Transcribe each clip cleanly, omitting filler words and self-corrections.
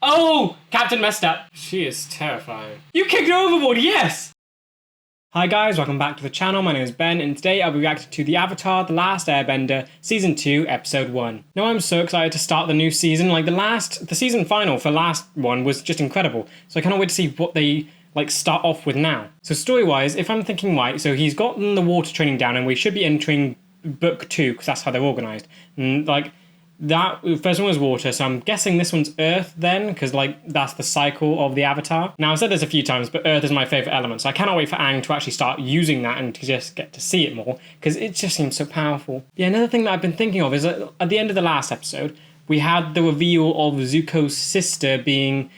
Oh! Captain messed up. She is terrifying. You kicked her overboard, yes! Hi guys, welcome back to the channel. My name is Ben, and today I'll be reacting to the Avatar The Last Airbender Season 2, Episode 1. Now I'm so excited to start the new season. Like the season final for last one was just incredible. So I cannot wait to see what they start off with now. So story-wise, if I'm thinking right, so he's gotten the water training down and we should be entering book 2 because that's how they're organized. And that first one was water, so I'm guessing this one's earth then, because that's the cycle of the Avatar. Now I've said this a few times, but earth is my favorite element, so I cannot wait for Aang to actually start using that and to just get to see it more, because it just seems so powerful. Yeah, another thing that I've been thinking of is that at the end of the last episode, we had the reveal of Zuko's sister being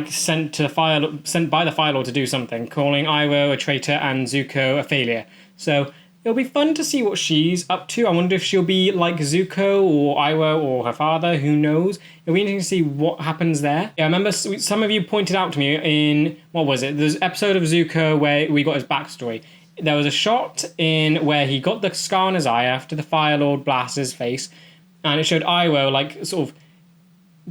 sent by the Fire Lord to do something, calling Iroh a traitor and Zuko a failure. So it'll be fun to see what she's up to. I wonder if she'll be like Zuko or Iroh or her father, who knows. It'll be interesting to see what happens there. Yeah, I remember some of you pointed out to me in, what was it? There's an episode of Zuko where we got his backstory. There was a shot in where he got the scar on his eye after the Fire Lord blasted his face, and it showed Iroh sort of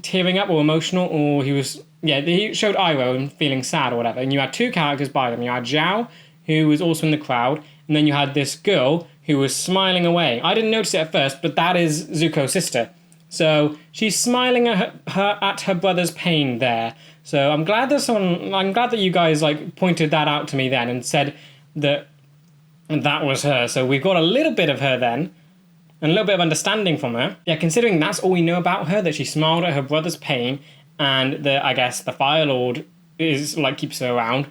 tearing up or emotional, or he showed Iroh feeling sad or whatever. And you had two characters by them. You had Zhao, who was also in the crowd, and then you had this girl who was smiling away. I didn't notice it at first, but that is Zuko's sister. So she's smiling at her brother's pain there. So I'm glad that you guys pointed that out to me then and said that was her. So we've got a little bit of her then, and a little bit of understanding from her. Yeah, considering that's all we know about her, that she smiled at her brother's pain, and that I guess the Fire Lord is keeps her around.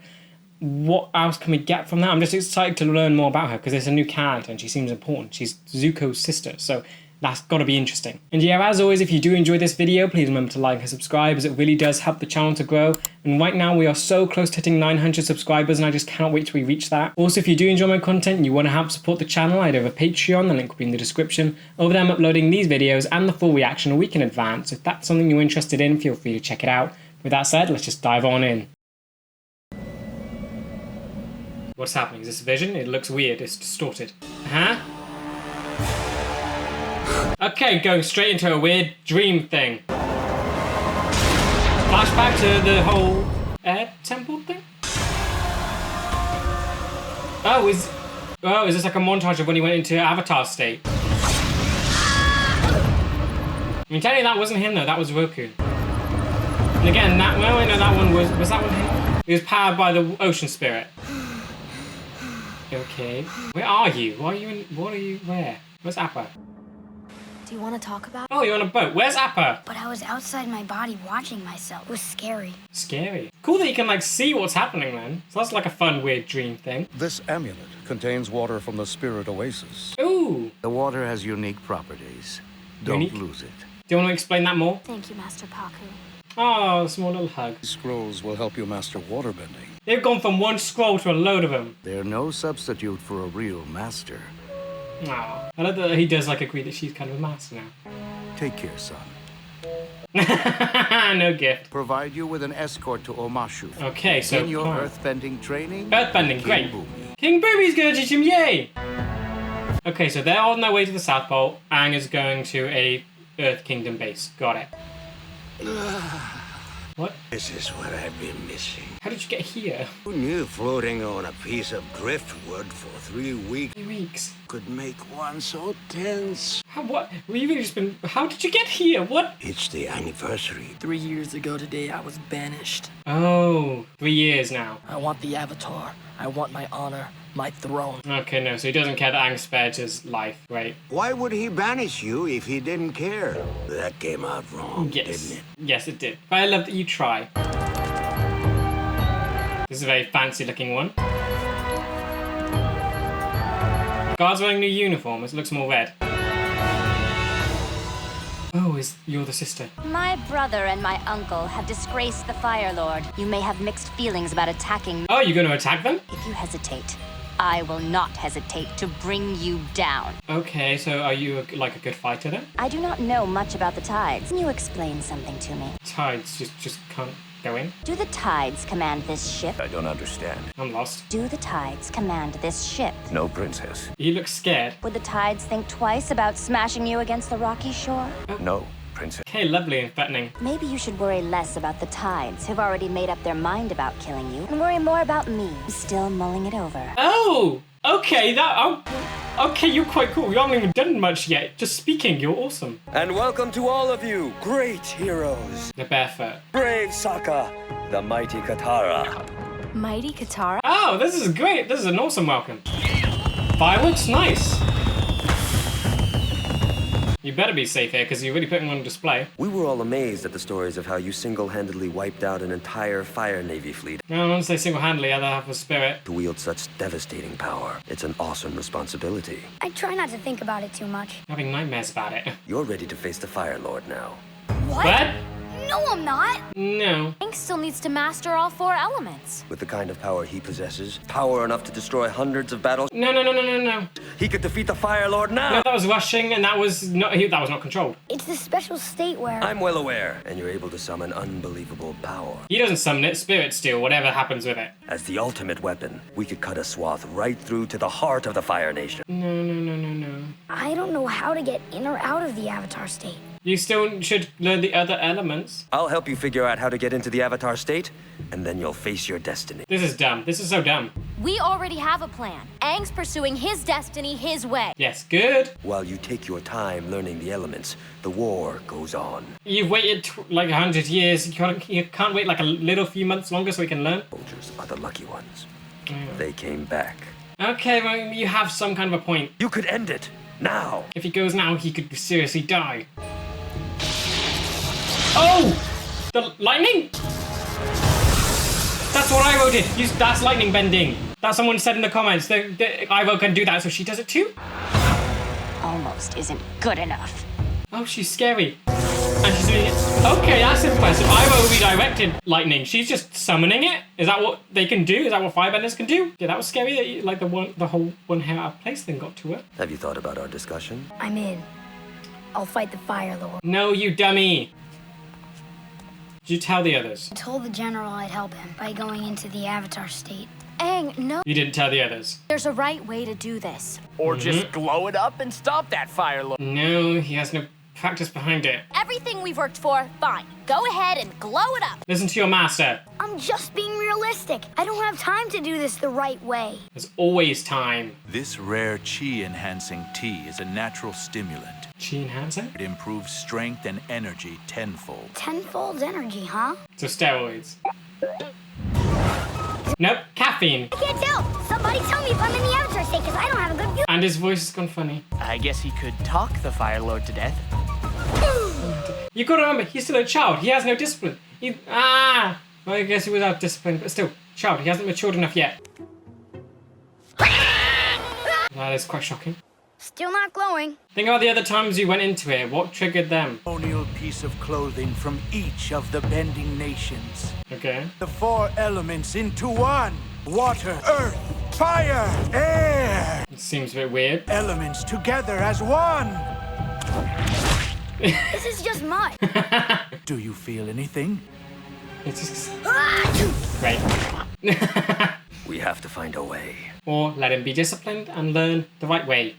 What else can we get from that? I'm just excited to learn more about her because it's a new character and she seems important. She's Zuko's sister, so that's got to be interesting. And yeah, as always, if you do enjoy this video, please remember to like and subscribe, as it really does help the channel to grow. And right now we are so close to hitting 900 subscribers, and I just cannot wait till we reach that. Also, if you do enjoy my content and you want to help support the channel, I do have a Patreon, the link will be in the description. Over there I'm uploading these videos and the full reaction a week in advance. If that's something you're interested in, feel free to check it out. With that said, let's just dive on in. What's happening? Is this a vision? It looks weird. It's distorted. Huh? Okay, going straight into a weird dream thing. Flashback to the whole air temple thing? Oh, is this like a montage of when he went into Avatar state? I mean, technically that wasn't him though. That was Roku. And again, that one was that one him? He was powered by the ocean spirit. Okay. Where are you? Where? Where's Appa? Do you want to talk about it? Oh, you're on a boat. Where's Appa? But I was outside my body watching myself. It was scary. Scary. Cool that you can see what's happening then. So that's a fun, weird dream thing. This amulet contains water from the spirit oasis. Ooh. The water has unique properties. Don't lose it. Do you want to explain that more? Thank you, Master Paku. Oh, a small little hug. These scrolls will help you master waterbending. They've gone from one scroll to a load of them. They're no substitute for a real master. Aw. I love that he does agree that she's kind of a master now. Take care, son. No gift. Provide you with an escort to Omashu. Okay, so in your earthbending training. Earthbending, great. King Bumi. King Boomy's gonna teach him, yay! Okay, so they're on their way to the South Pole. Aang is going to a Earth Kingdom base. Got it. What? This is what I've been missing. How did you get here? Who knew floating on a piece of driftwood for 3 weeks 3 weeks. could make one so tense? What? How did you get here? What? It's the anniversary. 3 years ago today, I was banished. Oh, 3 years now. I want the Avatar. I want my honor, my throne. Okay, no, so he doesn't care that Aang spared his life, right? Why would he banish you if he didn't care? That came out wrong, Yes. didn't it? Yes, it did. But I love that you try. This is a very fancy looking one. Guard's wearing a new uniform. It looks more red. Oh, you're the sister. My brother and my uncle have disgraced the Fire Lord. You may have mixed feelings about attacking. Oh, you're going to attack them? If you hesitate, I will not hesitate to bring you down. Okay, so are you a good fighter then? I do not know much about the tides. Can you explain something to me? Tides just can't go in? Do the tides command this ship? I don't understand. I'm lost. Do the tides command this ship? No, princess. He looks scared. Would the tides think twice about smashing you against the rocky shore? No. Princess. Okay, lovely and threatening. Maybe you should worry less about the tides, who've already made up their mind about killing you, and worry more about me, who's still mulling it over. Oh, okay, okay, you're quite cool. You haven't even done much yet. Just speaking, you're awesome. And welcome to all of you, great heroes. The barefoot. Brave Sokka, the mighty Katara. Mighty Katara? Oh, this is great. This is an awesome welcome. Fireworks, nice. You better be safe here, because you're really putting on display. We were all amazed at the stories of how you single-handedly wiped out an entire fire navy fleet. No, I won't say single-handedly, other half was spirit. To wield such devastating power, it's an awesome responsibility. I try not to think about it too much. Having nightmares about it. You're ready to face the Fire Lord now. What? No, I'm not. No. Aang still needs to master all 4 elements. With the kind of power he possesses, power enough to destroy hundreds of battles, No. he could defeat the Fire Lord now! No, that was rushing, and that was not controlled. It's the special state where... I'm well aware, and you're able to summon unbelievable power. He doesn't summon it, spirits do, whatever happens with it. As the ultimate weapon, we could cut a swath right through to the heart of the Fire Nation. No. I don't know how to get in or out of the Avatar state. You still should learn the other elements. I'll help you figure out how to get into the Avatar state, and then you'll face your destiny. This is dumb. This is so dumb. We already have a plan. Aang's pursuing his destiny his way. Yes, good. While you take your time learning the elements, the war goes on. You've waited like 100 years. You can't wait like a little few months longer so we can learn. Soldiers are the lucky ones. They came back. Okay, well, you have some kind of a point. You could end it, now! If he goes now, he could seriously die. Oh! The lightning? That's what Ivo did. That's lightning bending. That someone said in the comments that Ivo can do that, so she does it too? Almost isn't good enough. Oh, she's scary. And she's doing it. Okay, that's impressive. Ivo redirected lightning. She's just summoning it? Is that what they can do? Is that what firebenders can do? Yeah, that was scary that like the whole one hair out of place thing got to her. Have you thought about our discussion? I'm in. I'll fight the Fire Lord. No, you dummy. Did you tell the others? I told the general I'd help him by going into the Avatar state. Aang, no. You didn't tell the others. There's a right way to do this. Or just glow it up and stop that Fire Lord. No, he has no practice behind it. Everything we've worked for, fine. Go ahead and glow it up. Listen to your master. I'm just being realistic. I don't have time to do this the right way. There's always time. This rare chi-enhancing tea is a natural stimulant. Chi enhancer? It improves strength and energy tenfold. Tenfold energy, huh? So steroids. Nope, caffeine. I can't tell. Somebody tell me if I'm in the Avatar state, because I don't have a good view. And his voice has gone funny. I guess he could talk the Fire Lord to death. You gotta remember, he's still a child. He has no discipline. Well, I guess he was out of discipline, but still, child. He hasn't matured enough yet. That is quite shocking. Still not glowing. Think about the other times you went into it. What triggered them? Ceremonial piece of clothing from each of the bending nations. Okay. The 4 elements into one. Water, earth, fire, air. It seems a bit weird. Elements together as one. This is just mud. Do you feel anything? It's just... Ah! Great. We have to find a way. Or let him be disciplined and learn the right way.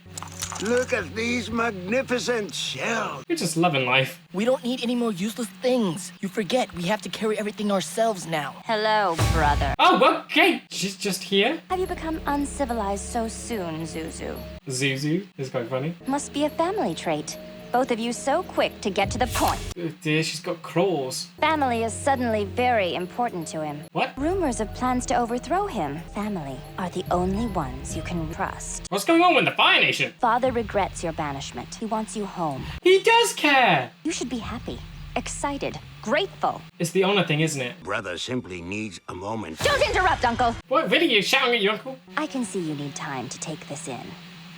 Look at these magnificent shells. You're just loving life. We don't need any more useless things. You forget, we have to carry everything ourselves now. Hello, brother. Oh, okay. She's just here. Have you become uncivilized so soon, Zuzu? Zuzu is quite funny. Must be a family trait. Both of you so quick to get to the point. Oh dear, she's got claws. Family is suddenly very important to him. What? Rumors of plans to overthrow him. Family are the only ones you can trust. What's going on with the Fire Nation? Father regrets your banishment. He wants you home. He does care. You should be happy, excited, grateful. It's the honor thing, isn't it? Brother simply needs a moment. Don't interrupt, Uncle. What really? You're shouting at your uncle? I can see you need time to take this in.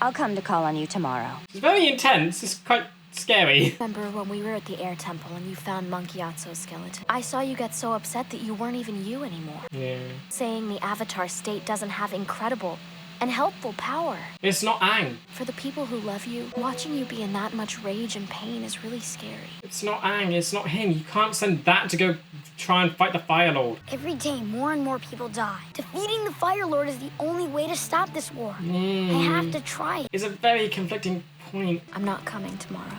I'll come to call on you tomorrow. It's very intense. It's quite scary. Remember when we were at the air temple and you found Monkey Atso's skeleton? I saw you get so upset that you weren't even you anymore. Yeah. Saying the Avatar state doesn't have incredible and helpful power. It's not Aang. For the people who love you, watching you be in that much rage and pain is really scary. It's not Aang. It's not him. You can't send that to go try and fight the Fire Lord. Every day, more and more people die. Defeating the Fire Lord is the only way to stop this war. I have to try it. It's a very conflicting point. I'm not coming tomorrow.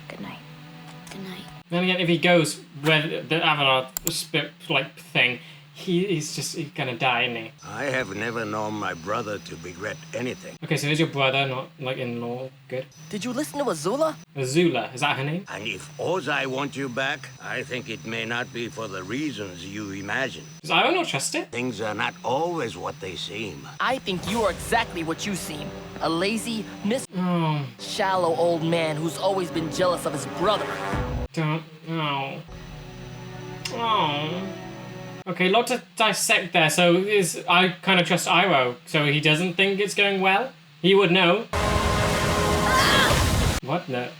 Good night. Then again, if he goes where the Avatar like thing, he's gonna die, isn't he? I have never known my brother to regret anything. Okay, so is your brother not like in-law good? Did you listen to Azula? Azula, is that her name? And if Ozai wants you back, I think it may not be for the reasons you imagine. Does I not trust it? Things are not always what they seem. I think you are exactly what you seem. A lazy, Oh, shallow old man who's always been jealous of his brother. don't. Oh. Oh. Okay, lot to dissect there. So I kind of trust Iroh. So he doesn't think it's going well. He would know. What the?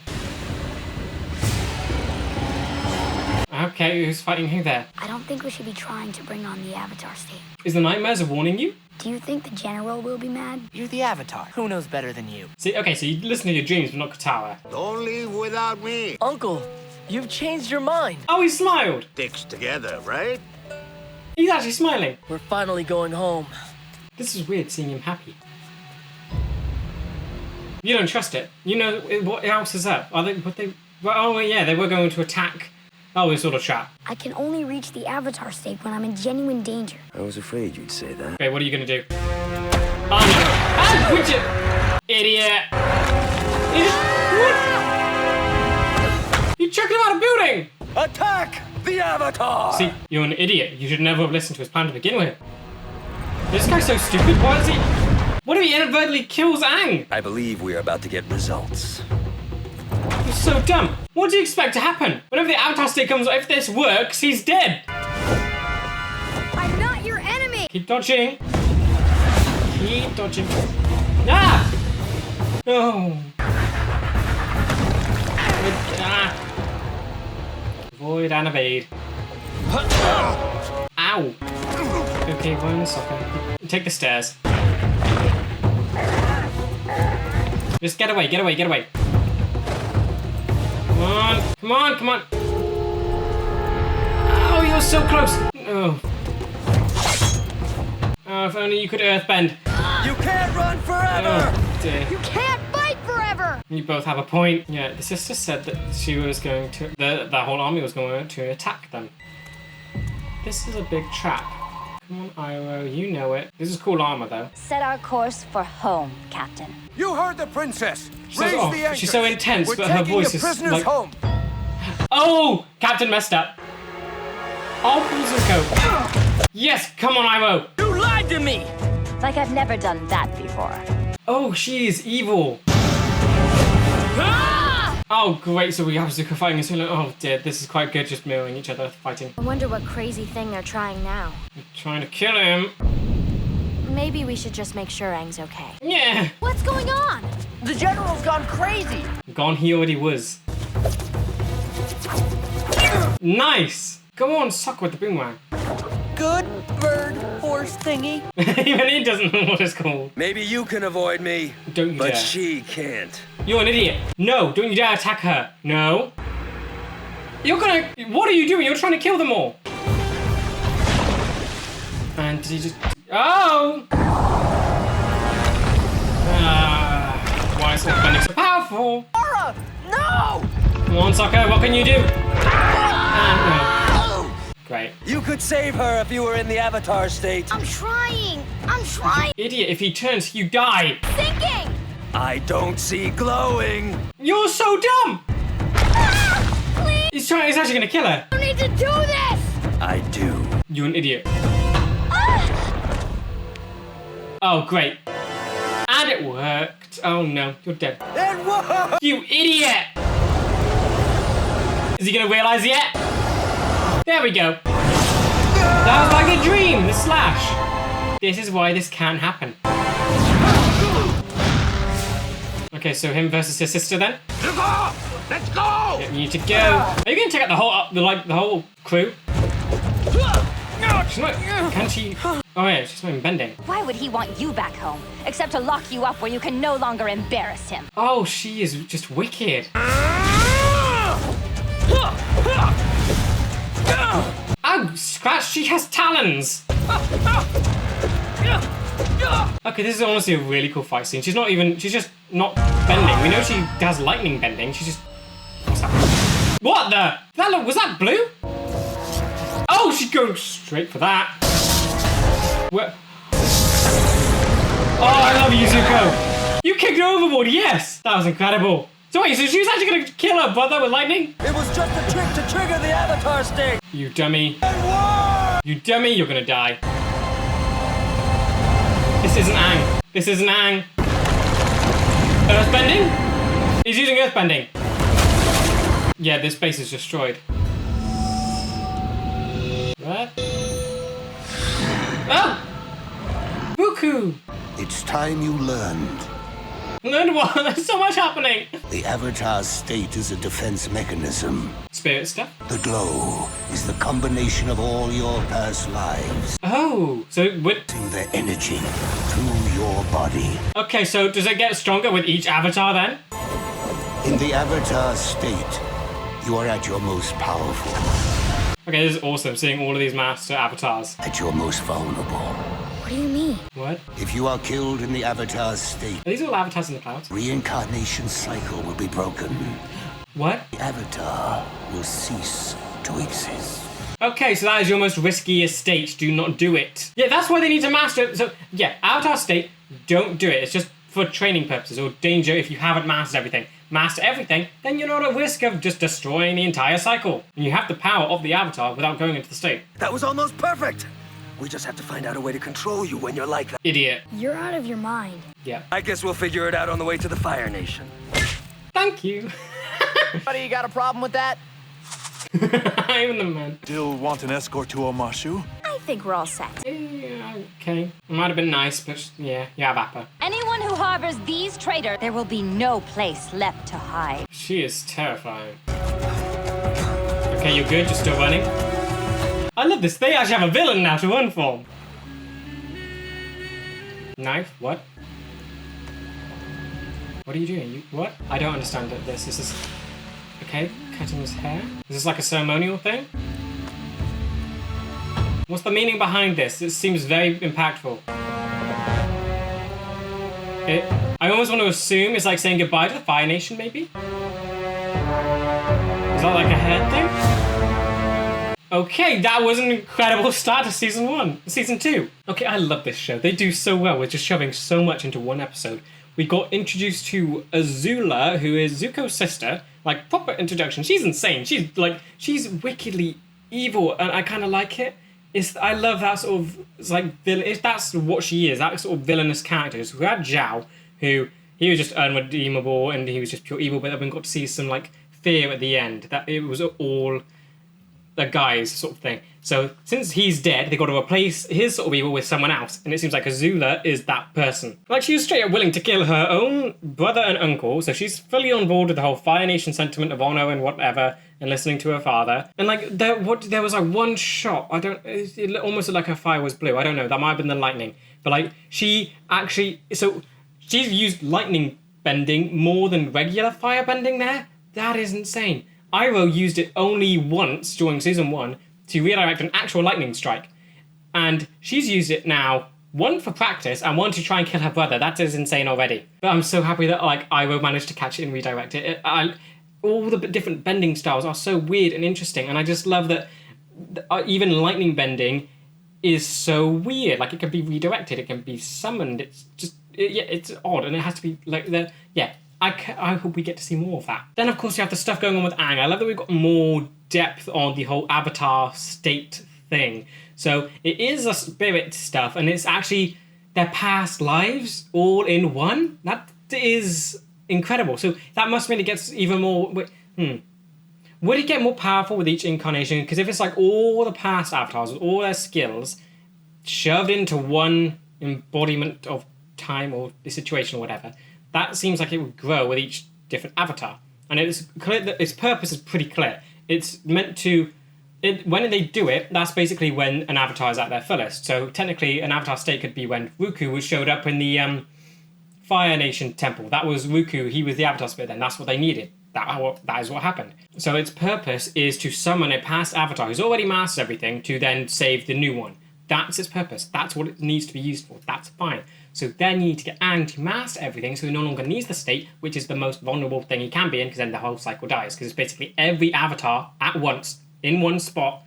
Okay, who's fighting who there? I don't think we should be trying to bring on the Avatar state. Is the nightmares warning you? Do you think the general will be mad? You're the Avatar. Who knows better than you? See, okay, so you listen to your dreams, but not Katara. Don't leave without me. Uncle, you've changed your mind. Oh, he smiled. Sticks together, right? He's actually smiling. We're finally going home. This is weird seeing him happy. You don't trust it. You know what else is up? Are they? Oh yeah, they were going to attack. Oh, it's all a trap. I can only reach the Avatar state when I'm in genuine danger. I was afraid you'd say that. Okay, what are you gonna do? Oh no! Ah, quit it! Idiot! What? You chucked him out of building! Attack the Avatar! See, you're an idiot. You should never have listened to his plan to begin with. This guy's so stupid. Why is he? What if he inadvertently kills Aang? I believe we are about to get results. He's so dumb. What do you expect to happen? Whenever the Avatar state comes, if this works, he's dead. I'm not your enemy! Keep dodging. Keep dodging. Ah! No. Ah. Avoid and evade. Ow. Okay, one second. Take the stairs. Just get away, get away, get away. Come on, come on, come on. Oh, you're so close. Oh. Oh, if only you could earthbend. You can't run forever! Oh, dear. You can't fight forever! You both have a point. Yeah, the sister said that she was going to, the whole army was going to attack them. This is a big trap. Come on, Iroh, you know it. This is cool armor, though. Set our course for home, Captain. You heard the princess! She Raise says, oh, the anchor! she's so intense, We're but her taking voice the is prisoners like... home! Oh! Captain messed up. Oh, Zuko. Yes, come on, Iroh. You lied to me! Like I've never done that before. Oh, she is evil. Oh, great. So we have Zuko fighting us. Oh, dear. This is quite good, just mirroring each other fighting. I wonder what crazy thing they're trying now. I'm trying to kill him. Maybe we should just make sure Aang's okay. Yeah. What's going on? The general's gone crazy! Gone he already was. Nice. Go on, Sokka with the boomerang. Good bird horse thingy. Even he doesn't know what it's called. Maybe you can avoid me, Don't you but dare. she can't. You're an idiot. No, don't you dare attack her. No. You're gonna... What are you doing? You're trying to kill them all. And did he just... Oh! Why is Earthbending so powerful? Aura! No! Come on, Sokka, what can you do? No. Great. You could save her if you were in the Avatar state. I'm trying! I'm trying! Idiot, if he turns, you die. Thinking! I don't see glowing. You're so dumb! Please! He's actually gonna kill her. You need to do this! I do. You're an idiot. Oh, great. And it worked. Oh no, you're dead. It worked! You idiot! Is he gonna realize yet? There we go. That was like a dream, the slash. This is why this can't happen. Okay, so him versus his sister then. Let's go! Yeah, you need to go. Are you gonna take out the whole crew? She's not, can she? Oh yeah, she's not even bending. Why would he want you back home? Except to lock you up where you can no longer embarrass him. Oh, she is just wicked. Oh, Scratch, she has talons. Okay, this is honestly a really cool fight scene. She's just not bending. We know she has lightning bending. She's just... What's happening? What the? Was that blue? Oh, she's going straight for that. Where? Oh, I love you, Zuko. You kicked her overboard, yes. That was incredible. So wait, so she was actually going to kill her brother with lightning? It was just a trick to trigger the Avatar sting. You dummy. You dummy, you're going to die. This isn't Aang. This isn't Aang. Earthbending? He's using earthbending. Yeah, this base is destroyed. What? Oh! Buku! It's time you learned. Learn what? There's so much happening! The Avatar's state is a defense mechanism. Spirit stuff? The glow is the combination of all your past lives. Oh, so what? The energy through your body. Okay, so does it get stronger with each avatar then? In the Avatar state, you are at your most powerful. Okay, this is awesome, seeing all of these master avatars. At your most vulnerable. What do you mean? What? If you are killed in the Avatar's state, Are these all avatars in the clouds? reincarnation cycle will be broken. What? The Avatar will cease to exist. Okay, so that is your most riskiest state. Do not do it. Yeah, that's why they need to master it. So, yeah, avatar state, don't do it. It's just for training purposes or danger if you haven't mastered everything. Master everything, then you're not at risk of just destroying the entire cycle. And you have the power of the avatar without going into the state. That was almost perfect. We just have to find out a way to control you when you're like that. Idiot. You're out of your mind. Yeah. I guess we'll figure it out on the way to the Fire Nation. Thank you. Buddy, you got a problem with that? I'm the man. Still want an escort to Omashu? I think we're all set. Yeah, okay. It might have been nice, but yeah, you have Appa. Anyone who harbors these traitors, there will be no place left to hide. She is terrifying. Okay, you're good, you're still running. I love this. They actually have a villain now to run from. Knife? What? What are you doing? What? I don't understand this. This is... Okay, cutting his hair. Is this like a ceremonial thing? What's the meaning behind this? It seems very impactful. I almost want to assume it's like saying goodbye to the Fire Nation, maybe? Is that like a head thing? Okay, that was an incredible start to season 2. Okay, I love this show. They do so well with just shoving so much into one episode. We got introduced to Azula, who is Zuko's sister. Like, proper introduction. She's insane. She's wickedly evil, and I kind of like it. I love that sort of, it's like, if that's what she is, that sort of villainous character. So we had Zhao, who, he was just unredeemable, and he was just pure evil, but then we got to see some, like, fear at the end. That it was all a guy's sort of thing. So, since he's dead, they got to replace his sort of evil with someone else, and it seems like Azula is that person. Like, she was straight up willing to kill her own brother and uncle, so she's fully on board with the whole Fire Nation sentiment of honor and whatever, and listening to her father. And, like, there was, like, one shot, it almost looked like her fire was blue, I don't know, that might have been the lightning. But, like, she actually, so, she's used lightning bending more than regular fire bending there? That is insane. Iroh used it only once during season 1 to redirect an actual lightning strike. And she's used it now, one for practice and one to try and kill her brother. That is insane already. But I'm so happy that like Iroh managed to catch it and redirect it. All the different bending styles are so weird and interesting. And I just love that even lightning bending is so weird. Like it can be redirected, it can be summoned. It's just, it's odd. And it has to be like, I hope we get to see more of that. Then, of course, you have the stuff going on with Aang. I love that we've got more depth on the whole Avatar state thing. So it is a spirit stuff, and it's actually their past lives all in one. That is incredible. So that must mean it gets even more... Would it get more powerful with each incarnation? Because if it's like all the past avatars with all their skills shoved into one embodiment of time or the situation or whatever... That seems like it would grow with each different avatar. And it's clear that its purpose is pretty clear. It's meant to... when they do it, that's basically when an avatar is at their fullest. So technically, an avatar state could be when Ruku showed up in the Fire Nation temple. That was Ruku. He was the avatar spirit then. That's what they needed. That is what happened. So its purpose is to summon a past avatar who's already mastered everything to then save the new one. That's its purpose. That's what it needs to be used for. That's fine. So then you need to get Aang to master everything so he no longer needs the state, which is the most vulnerable thing he can be in, because then the whole cycle dies. Because it's basically every avatar at once, in one spot,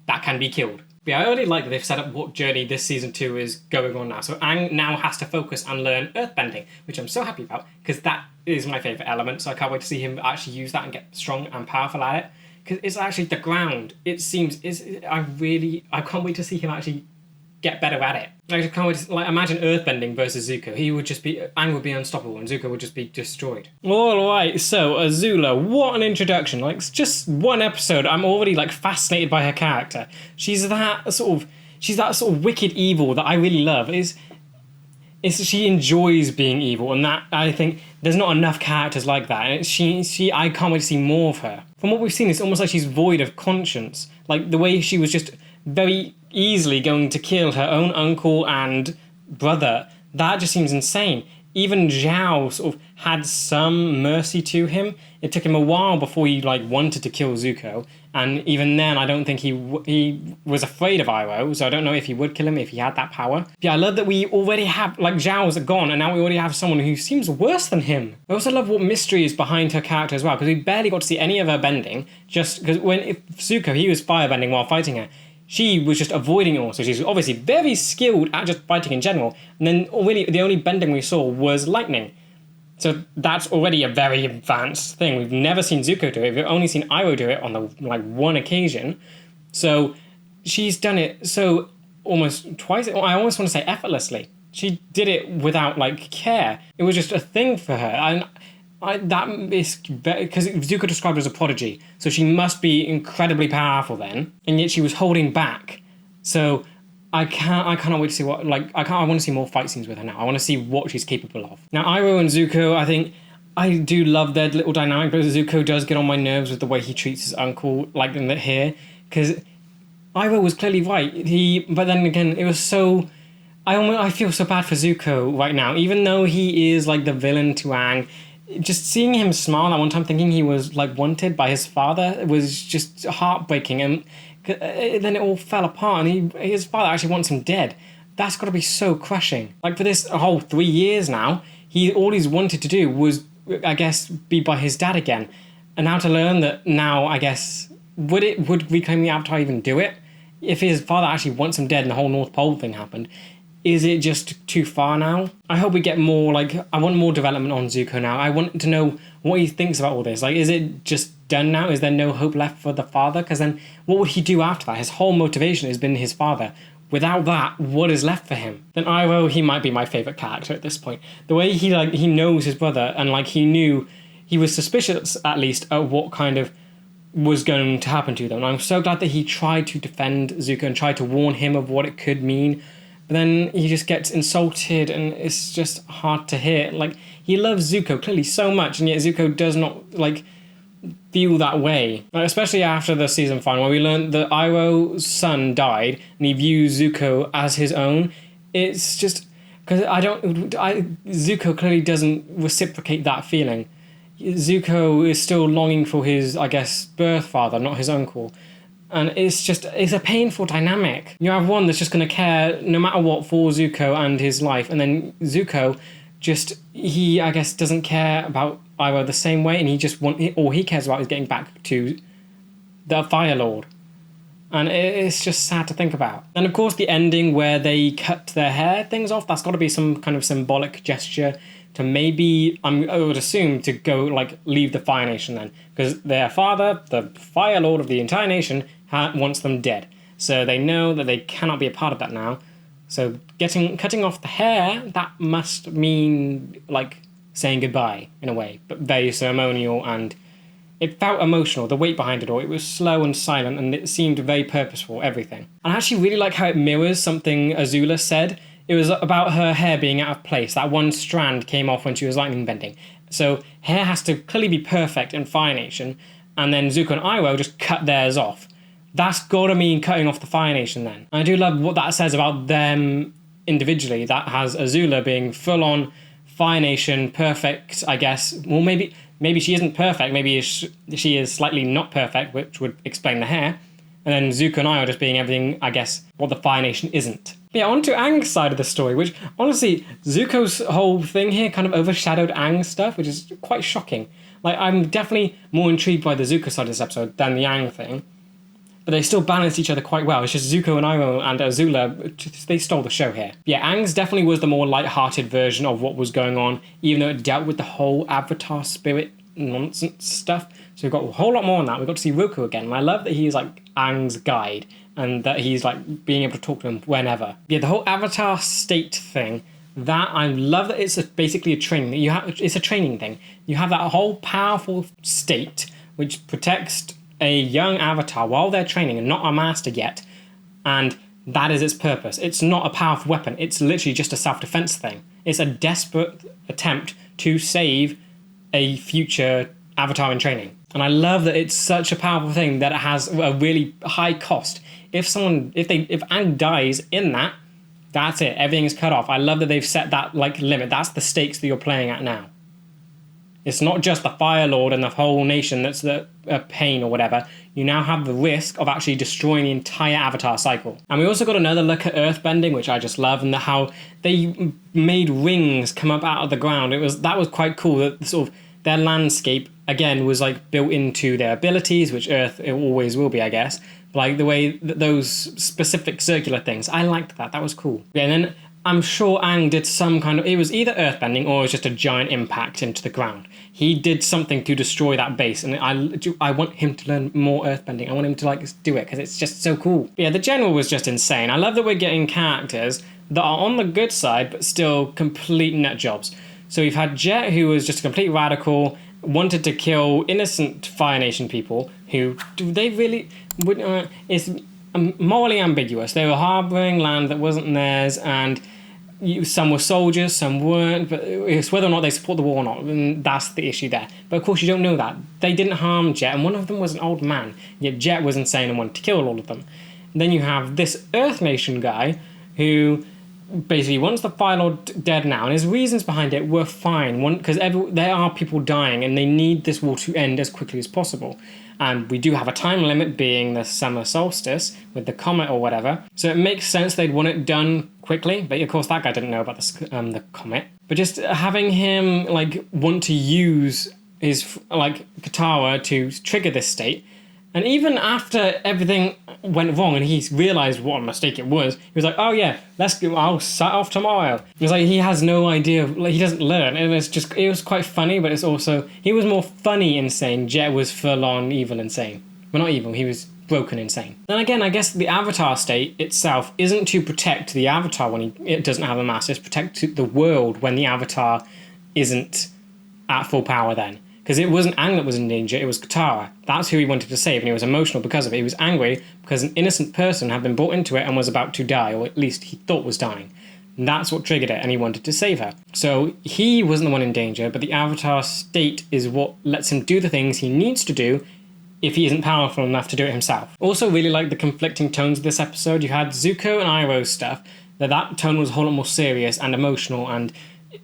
that can be killed. But yeah, I already like that they've set up what journey this season 2 is going on now. So Aang now has to focus and learn earthbending, which I'm so happy about, because that is my favourite element. So I can't wait to see him actually use that and get strong and powerful at it. Because it's actually the ground. It seems, I can't wait to see him actually get better at it. I can't wait to, imagine earthbending versus Zuko. Aang would be unstoppable and Zuko would just be destroyed. Alright, so Azula, what an introduction. It's just one episode, I'm already fascinated by her character. She's that sort of wicked evil that I really love. She enjoys being evil, and that, I think, there's not enough characters like that. And I can't wait to see more of her. From what we've seen, it's almost like she's void of conscience. The way she was just very easily going to kill her own uncle and brother, that just seems insane. Even Zhao sort of had some mercy to him. It took him a while before he wanted to kill Zuko, and even then I don't think he was afraid of Iroh, so I don't know if he would kill him if he had that power. But yeah, I love that we already have, Zhao's gone, and now we already have someone who seems worse than him. I also love what mystery is behind her character as well, because we barely got to see any of her bending, just because if Zuko, he was firebending while fighting her. She was just avoiding it all, so she's obviously very skilled at just fighting in general, and then really the only bending we saw was lightning. So that's already a very advanced thing. We've never seen Zuko do it, we've only seen Iroh do it on the one occasion. So she's done it so almost twice, I almost want to say effortlessly. She did it without care. It was just a thing for her. And that is because Zuko described her as a prodigy, so she must be incredibly powerful then, and yet she was holding back. So I cannot wait to see what I want to see more fight scenes with her now. I want to see what she's capable of. Now Iroh and Zuko, I think I do love their little dynamic, but Zuko does get on my nerves with the way he treats his uncle in here, because Iroh was clearly right. But then again, it was so. I feel so bad for Zuko right now, even though he is the villain to Aang. Just seeing him smile that one time, thinking he was wanted by his father, was just heartbreaking, and then it all fell apart, and his father actually wants him dead. That's got to be so crushing. For this whole 3 years now, all he's wanted to do was, I guess, be by his dad again, and now to learn that now, I guess, would Reclaiming the Avatar even do it? If his father actually wants him dead and the whole North Pole thing happened, is it just too far now? I hope we get more, I want more development on Zuko now. I want to know what he thinks about all this. Is it just done now? Is there no hope left for the father? Because then what would he do after that? His whole motivation has been his father. Without that, what is left for him? Then Iroh, he might be my favourite character at this point. The way he knows his brother, and he was suspicious at least of what kind of was going to happen to them. And I'm so glad that he tried to defend Zuko and tried to warn him of what it could mean. But then he just gets insulted, and it's just hard to hear. He loves Zuko clearly so much, and yet Zuko does not, feel that way. Especially after the season finale, where we learned that Iroh's son died, and he views Zuko as his own. It's just, because Zuko clearly doesn't reciprocate that feeling. Zuko is still longing for his, I guess, birth father, not his uncle. And it's a painful dynamic. You have one that's just going to care no matter what for Zuko and his life, and then Zuko he, I guess, doesn't care about Iroh the same way, and all he cares about is getting back to the Fire Lord. And it's just sad to think about. And of course the ending where they cut their hair things off, that's got to be some kind of symbolic gesture to maybe, I would assume, to go leave the Fire Nation then, because their father, the Fire Lord of the entire nation, wants them dead. So they know that they cannot be a part of that now. So cutting off the hair, that must mean saying goodbye in a way, but very ceremonial, and it felt emotional. The weight behind it all, it was slow and silent, and it seemed very purposeful, everything. And I actually really like how it mirrors something Azula said. It was about her hair being out of place. That one strand came off when she was lightning bending. So hair has to clearly be perfect in Fire Nation, and then Zuko and Iroh just cut theirs off. That's gotta mean cutting off the Fire Nation then. And I do love what that says about them individually. That has Azula being full-on Fire Nation, perfect, I guess. Well, maybe she isn't perfect. Maybe she is slightly not perfect, which would explain the hair. And then Zuko and I are just being everything, I guess, what the Fire Nation isn't. But yeah, on to Aang's side of the story, which honestly, Zuko's whole thing here kind of overshadowed Aang's stuff, which is quite shocking. Like, I'm definitely more intrigued by the Zuko side of this episode than the Aang thing. But they still balance each other quite well. It's just Zuko and Iroh and Azula, they stole the show here. Yeah, Aang's definitely was the more light-hearted version of what was going on, even though it dealt with the whole Avatar spirit nonsense stuff. So we've got a whole lot more on that. We got to see Roku again, and I love that he's like Aang's guide, and that he's like being able to talk to him whenever. Yeah, the whole Avatar state thing, that I love that it's basically a training. It's a training thing. You have that whole powerful state which protects a young Avatar while they're training and not a master yet, and that is its purpose. It's not a powerful weapon. It's literally just a self-defense thing. It's a desperate attempt to save a future Avatar in training. And I love that it's such a powerful thing that it has a really high cost. If Aang dies in that, that's it. Everything is cut off. I love that they've set that like limit. That's the stakes that you're playing at now. It's not just the Fire Lord and the whole nation that's the pain or whatever. You now have the risk of actually destroying the entire Avatar cycle. And we also got another look at earthbending, which I just love, and how they made rings come up out of the ground. That was quite cool. That sort of their landscape again was like built into their abilities, which Earth it always will be, I guess. Like the way that those specific circular things, I liked that. That was cool. Yeah, and then I'm sure Aang did some kind of, it was either earthbending or it was just a giant impact into the ground. He did something to destroy that base, and I want him to learn more earthbending. I want him to like do it because it's just so cool. Yeah, the general was just insane. I love that we're getting characters that are on the good side but still complete nut jobs. So we've had Jet, who was just a complete radical, wanted to kill innocent Fire Nation people who, do they really, it's morally ambiguous. They were harbouring land that wasn't theirs, and some were soldiers, some weren't, but it's whether or not they support the war or not, and that's the issue there. But of course you don't know that. They didn't harm Jet, and one of them was an old man, yet Jet was insane and wanted to kill all of them. And then you have this Earth Nation guy who basically wants the Fire Lord dead now, and his reasons behind it were fine, because there are people dying and they need this war to end as quickly as possible. And we do have a time limit, being the summer solstice with the comet or whatever, so it makes sense they'd want it done quickly. But of course that guy didn't know about the comet. But just having him like want to use his like Katara to trigger this state, and even after everything went wrong and he realised what a mistake it was, he was like, oh yeah, I'll set off tomorrow. It was like he has no idea, like he doesn't learn, and it was quite funny, but it's also, he was more funny insane. Jet was full on evil insane. Well, not evil, he was broken insane. Then again, I guess the Avatar state itself isn't to protect the Avatar when it doesn't have a master, it's protect the world when the Avatar isn't at full power then. Because it wasn't Aang that was in danger, it was Katara. That's who he wanted to save, and he was emotional because of it. He was angry because an innocent person had been brought into it and was about to die, or at least he thought was dying. And that's what triggered it, and he wanted to save her. So he wasn't the one in danger, but the Avatar state is what lets him do the things he needs to do if he isn't powerful enough to do it himself. Also really like the conflicting tones of this episode. You had Zuko and Iroh's stuff, that tone was a whole lot more serious and emotional, and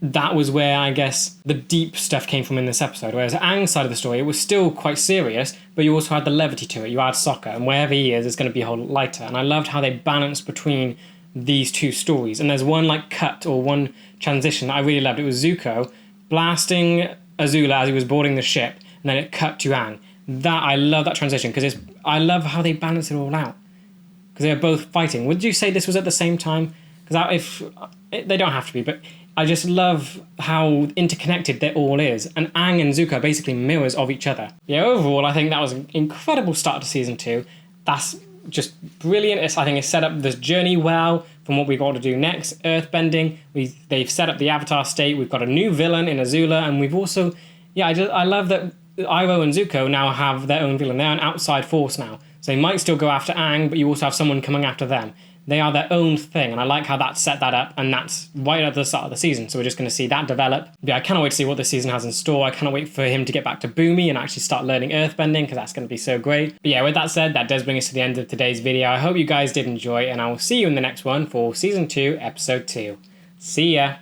that was where, I guess, the deep stuff came from in this episode. Whereas Aang's side of the story, it was still quite serious, but you also had the levity to it. You had Sokka, and wherever he is, it's going to be a whole lot lighter. And I loved how they balanced between these two stories. And there's one like cut or one transition that I really loved. It was Zuko blasting Azula as he was boarding the ship, and then it cut to Aang. I love that transition, because I love how they balance it all out. Because they're both fighting. Would you say this was at the same time? Because they don't have to be, but I just love how interconnected it all is. And Aang and Zuko are basically mirrors of each other. Yeah, overall, I think that was an incredible start to Season 2. That's just brilliant. I think it's set up this journey well from what we've got to do next. Earthbending, they've set up the Avatar state. We've got a new villain in Azula. And we've also, I love that Iroh and Zuko now have their own villain. They're an outside force now. So they might still go after Aang, but you also have someone coming after them. They are their own thing, and I like how that set that up, and that's right at the start of the season, so we're just going to see that develop. Yeah, I cannot wait to see what this season has in store. I cannot wait for him to get back to Boomy and actually start learning earthbending, because that's going to be so great. But yeah, with that said, that does bring us to the end of today's video. I hope you guys did enjoy, and I will see you in the next one for Season 2, Episode 2. See ya!